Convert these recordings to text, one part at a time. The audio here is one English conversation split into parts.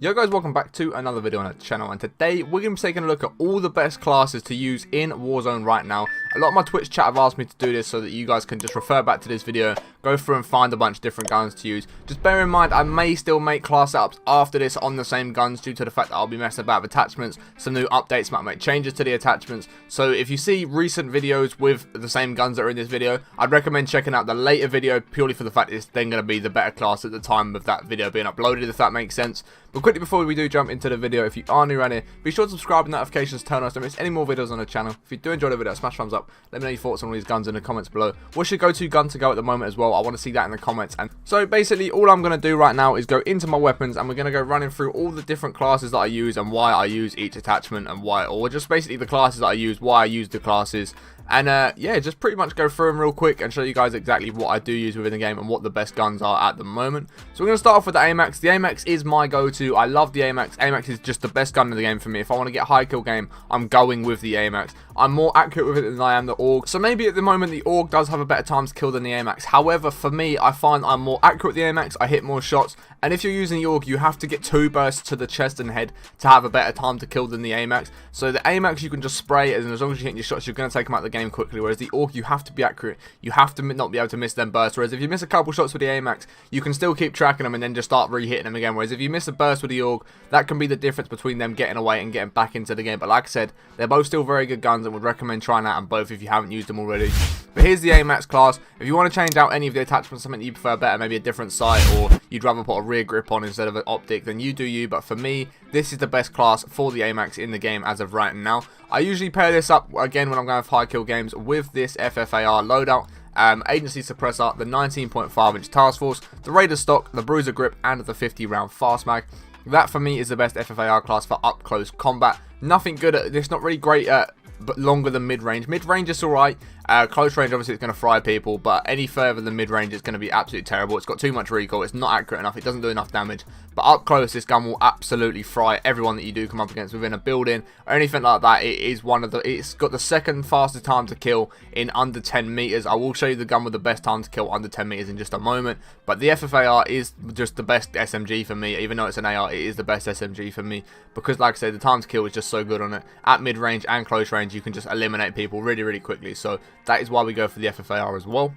Yo guys, welcome back to another video on our channel, and today we're going to be taking a look at all the best classes to use in Warzone right now. A lot of my Twitch chat have asked me to do this so that you guys can just refer back to this video, go through and find a bunch of different guns to use. Just bear in mind, I may still make class setups after this on the same guns due to the fact that I'll be messing about with attachments. Some new updates might make changes to the attachments. So if you see recent videos with the same guns that are in this video, I'd recommend checking out the later video purely for the fact it's then going to be the better class at the time of that video being uploaded, if that makes sense. But quickly before we do jump into the video, if you are new around here, be sure to subscribe and notifications turn on so don't miss any more videos on the channel. If you do enjoy the video, smash thumbs up. Let me know your thoughts on all these guns in the comments below. What's your go-to gun to go at the moment as well? I want to see that in the comments. And so basically all I'm going to do right now is go into my weapons, and we're going to go running through all the different classes that I use and why I use each attachment and why, or just basically the classes that I use, why I use the classes. And yeah, just pretty much go through them real quick and show you guys exactly what I do use within the game and what the best guns are at the moment. So we're going to start off with the Amax. The Amax is my go-to. I love the Amax. Amax is just the best gun in the game for me. If I want to get a high kill game, I'm going with the Amax. I'm more accurate with it than I am the AUG. So maybe at the moment the AUG does have a better time to kill than the Amax. However, for me, I find I'm more accurate with the Amax. I hit more shots. And if you're using the AUG, you have to get 2 bursts to the chest and head to have a better time to kill than the Amax. So the Amax, you can just spray it, and as long as you're hitting your shots, you're going to take them out of the game quickly. Whereas the AUG, you have to be accurate. You have to not be able to miss them bursts. Whereas if you miss a couple shots with the Amax, you can still keep tracking them and then just start re-hitting them again. Whereas if you miss a burst with the AUG, that can be the difference between them getting away and getting back into the game. But like I said, they're both still very good guns and would recommend trying out on both if you haven't used them already. But here's the Amax class. If you want to change out any of the attachments, something that you prefer better, maybe a different sight, or you'd rather put a rear grip on instead of an optic, then you do you. But for me, this is the best class for the Amax in the game as of right now. I usually pair this up, again, when I'm going for high kill games, with this FFAR loadout. Agency suppressor, the 19.5-inch task force, the Raider stock, the bruiser grip, and the 50-round fast mag. That for me is the best FFAR class for up close combat. Nothing good at this, not really great at but longer than mid-range. Mid-range is alright. Close range, obviously, it's going to fry people, but any further than mid-range, it's going to be absolutely terrible. It's got too much recoil. It's not accurate enough. It doesn't do enough damage. But up close, this gun will absolutely fry everyone that you do come up against within a building or anything like that. It is one of the. It's got the second fastest time to kill in under 10 meters. I will show you the gun with the best time to kill under 10 meters in just a moment. But the FFAR is just the best SMG for me. Even though it's an AR, it is the best SMG for me because, like I said, the time to kill is just so good on it. At mid-range and close range, you can just eliminate people really, really quickly. So that is why we go for the FFAR as well.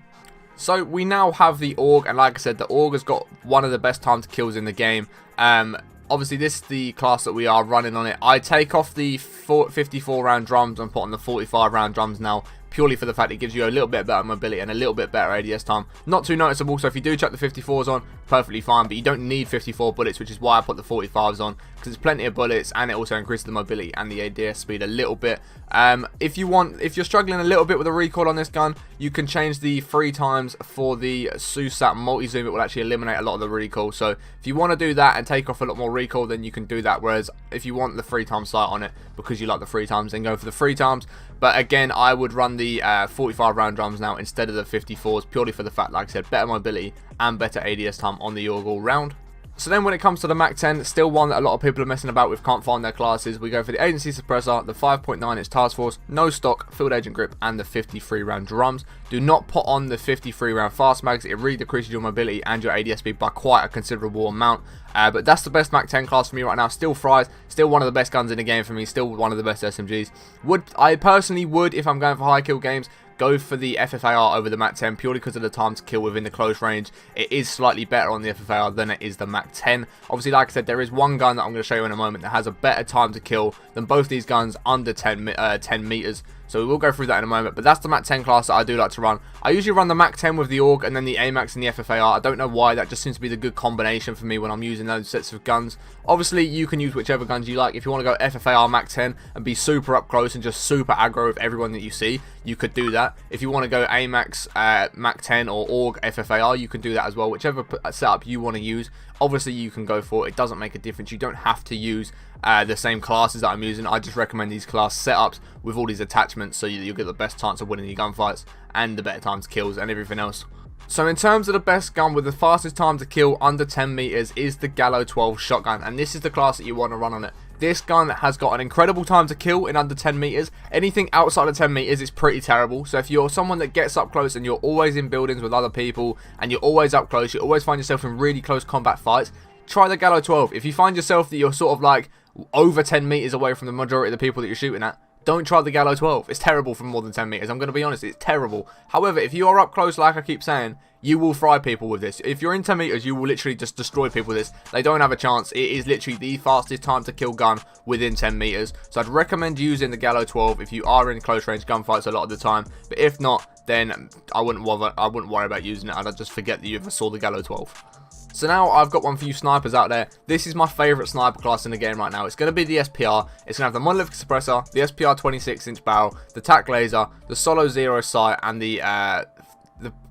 So we now have the AUG, and like I said, the AUG has got one of the best time to kills in the game. Obviously this is the class that we are running on it. I take off the 54 round drums and put on the 45 round drums now, purely for the fact it gives you a little bit better mobility and a little bit better ADS time. Not too noticeable, so if you do chuck the 54s on, perfectly fine, but you don't need 54 bullets, which is why I put the 45s on, because it's plenty of bullets, and it also increases the mobility and the ADS speed a little bit. If you're struggling a little bit with the recoil on this gun, you can change the 3 times for the SUSAT multi-zoom. It will actually eliminate a lot of the recoil, so if you want to do that and take off a lot more recoil, then you can do that. Whereas if you want the 3 times sight on it, because you like the 3 times, then go for the 3 times. But again, I would run the 45 round drums now instead of the 54s, purely for the fact, like I said, better mobility and better ADS time on the AUG all round. So then when it comes to the Mac 10, still one that a lot of people are messing about with, can't find their classes. We go for the Agency Suppressor, the 5.9-inch Task Force, no stock, Field Agent Grip, and the 53 round drums. Do not put on the 53 round fast mags. It really decreases your mobility and your ADS speed by quite a considerable amount. But that's the best Mac 10 class for me right now. Still fries, still one of the best guns in the game for me, still one of the best SMGs. I personally would, if I'm going for high kill games, go for the FFAR over the Mac 10 purely because of the time to kill within the close range. It is slightly better on the FFAR than it is the Mac 10. Obviously, like I said, there is one gun that I'm going to show you in a moment that has a better time to kill than both these guns under 10 meters. So we will go through that in a moment, but that's the Mac 10 class that I do like to run. I usually run the Mac 10 with the AUG and then the Amax and the FFAR. I don't know why, that just seems to be the good combination for me when I'm using those sets of guns. Obviously, you can use whichever guns you like. If you want to go FFAR Mac 10 and be super up close and just super aggro with everyone that you see, you could do that. If you want to go Amax Mac 10 or AUG FFAR, you can do that as well. Whichever setup you want to use, obviously you can go for it. It doesn't make a difference. You don't have to use the same classes that I'm using. I just recommend these class setups with all these attachments so you'll get the best chance of winning your gunfights and the better times kills and everything else. So in terms of the best gun with the fastest time to kill under 10 meters is the Gallo 12 shotgun, and this is the class that you want to run on it. This gun has got an incredible time to kill in under 10 meters. Anything outside of 10 meters is pretty terrible. So if you're someone that gets up close and you're always in buildings with other people and you're always up close, you always find yourself in really close combat fights, try the Gallo 12. If you find yourself that you're sort of like over 10 meters away from the majority of the people that you're shooting at, don't try the Gallo 12. It's terrible from more than 10 meters. I'm going to be honest, it's terrible. However, if you are up close, like I keep saying, you will fry people with this. If you're in 10 meters, you will literally just destroy people with this. They don't have a chance. It is literally the fastest time to kill gun within 10 meters. So I'd recommend using the Gallo 12 if you are in close range gunfights a lot of the time. But if not, then I wouldn't worry about using it. I'd just forget that you ever saw the Gallo 12. So now I've got one for you snipers out there. This is my favourite sniper class in the game right now. It's going to be the SPR. It's going to have the monolithic suppressor, the SPR 26-inch barrel, the tac laser, the solo zero sight, and the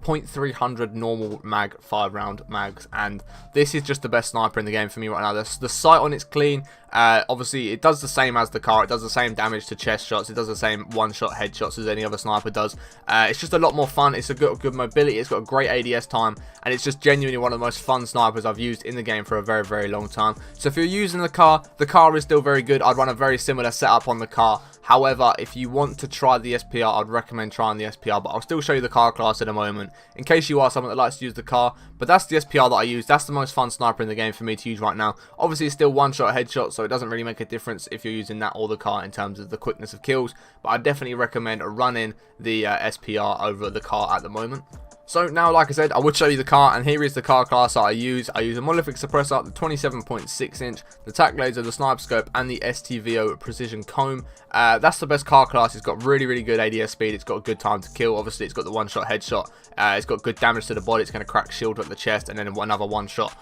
.300 normal mag 5-round mags. And this is just the best sniper in the game for me right now. The sight on it's clean. Obviously it does the same as the car. It does the same damage to chest shots. It does the same one-shot headshots as any other sniper does. It's just a lot more fun. It's a good mobility. It's got a great ADS time, and it's just genuinely one of the most fun snipers I've used in the game for a very, very long time. So if you're using the car is still very good. I'd run a very similar setup on the car. However, if you want to try the SPR, I'd recommend trying the SPR, but I'll still show you the car class in a moment, in case you are someone that likes to use the car. But that's the SPR that I use. That's the most fun sniper in the game for me to use right now. Obviously, it's still one-shot headshot, so it doesn't really make a difference if you're using that or the car in terms of the quickness of kills. But I definitely recommend running the SPR over the car at the moment. So now, like I said, I would show you the car, and here is the car class that I use. I use a monolithic suppressor, the 27.6 inch, the tac laser, the sniper scope, and the STVO precision comb. That's the best car class. It's got really, really good ADS speed. It's got a good time to kill. Obviously, it's got the one-shot headshot. It's got good damage to the body. It's going to crack shield at the chest, and then another one-shot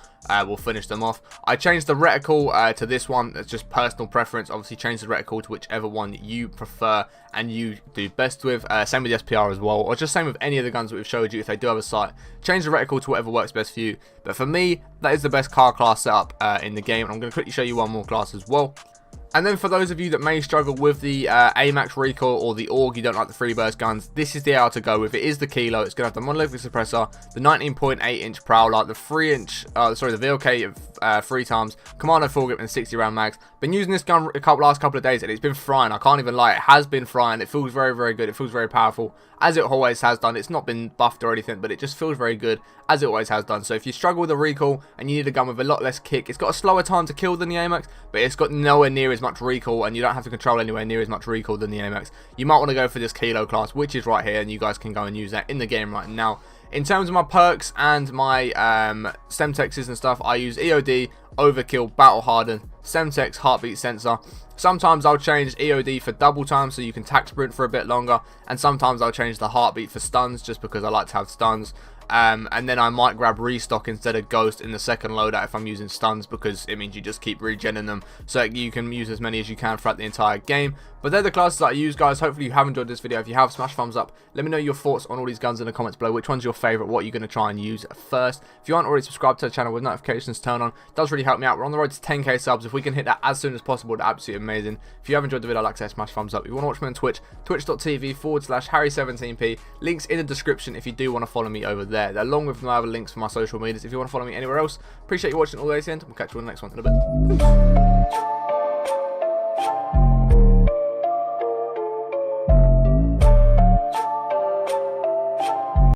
will finish them off. I changed the reticle to this one. It's just personal preference. Obviously, change the reticle to whichever one you prefer and you do best with. Same with the SPR as well, or just same with any of the guns that we've showed you if they do have a sight. Change the reticle to whatever works best for you. But for me, that is the best car class setup in the game. And I'm going to quickly show you one more class as well. And then for those of you that may struggle with the Amax recoil or the AUG, you don't like the free burst guns, this is the AR to go with. It is the Kilo. It's going to have the monolithic suppressor, the 19.8 inch prowler, the 3-inch, the VLK 3 times, commando full grip, and 60 round mags. Been using this gun last couple of days, and it's been frying. I can't even lie, it has been frying. It feels very, very good. It feels very powerful, as it always has done. It's not been buffed or anything, but it just feels very good, as it always has done. So if you struggle with a recoil and you need a gun with a lot less kick, it's got a slower time to kill than the Amax, but it's got nowhere near as much recoil, and you don't have to control anywhere near as much recoil than the Amax. You might want to go for this Kilo class, which is right here, and you guys can go and use that in the game right now. In terms of my perks and my Semtexes and stuff, I use EOD, Overkill, Battle Harden, Semtex, Heartbeat Sensor. Sometimes I'll change EOD for double time so you can tac sprint for a bit longer, and sometimes I'll change the Heartbeat for stuns just because I like to have stuns. And then I might grab Restock instead of Ghost in the second loadout if I'm using stuns, because it means you just keep regenning them so you can use as many as you can throughout the entire game. But they're the classes that I use, guys. Hopefully you have enjoyed this video. If you have, smash thumbs up. Let me know your thoughts on all these guns in the comments below. Which one's your favourite? What are you going to try and use first? If you aren't already subscribed to the channel with notifications turned on, it does really help me out. We're on the road to 10k subs. If we can hit that as soon as possible, that's absolutely amazing. If you have enjoyed the video, like I said, smash thumbs up. If you want to watch me on Twitch, twitch.tv/Harry17p. Links in the description if you do want to follow me over there. Along with my other links for my social medias if you want to follow me anywhere else. Appreciate you watching all the way to the end. We'll catch you on the next one in a bit. Peace.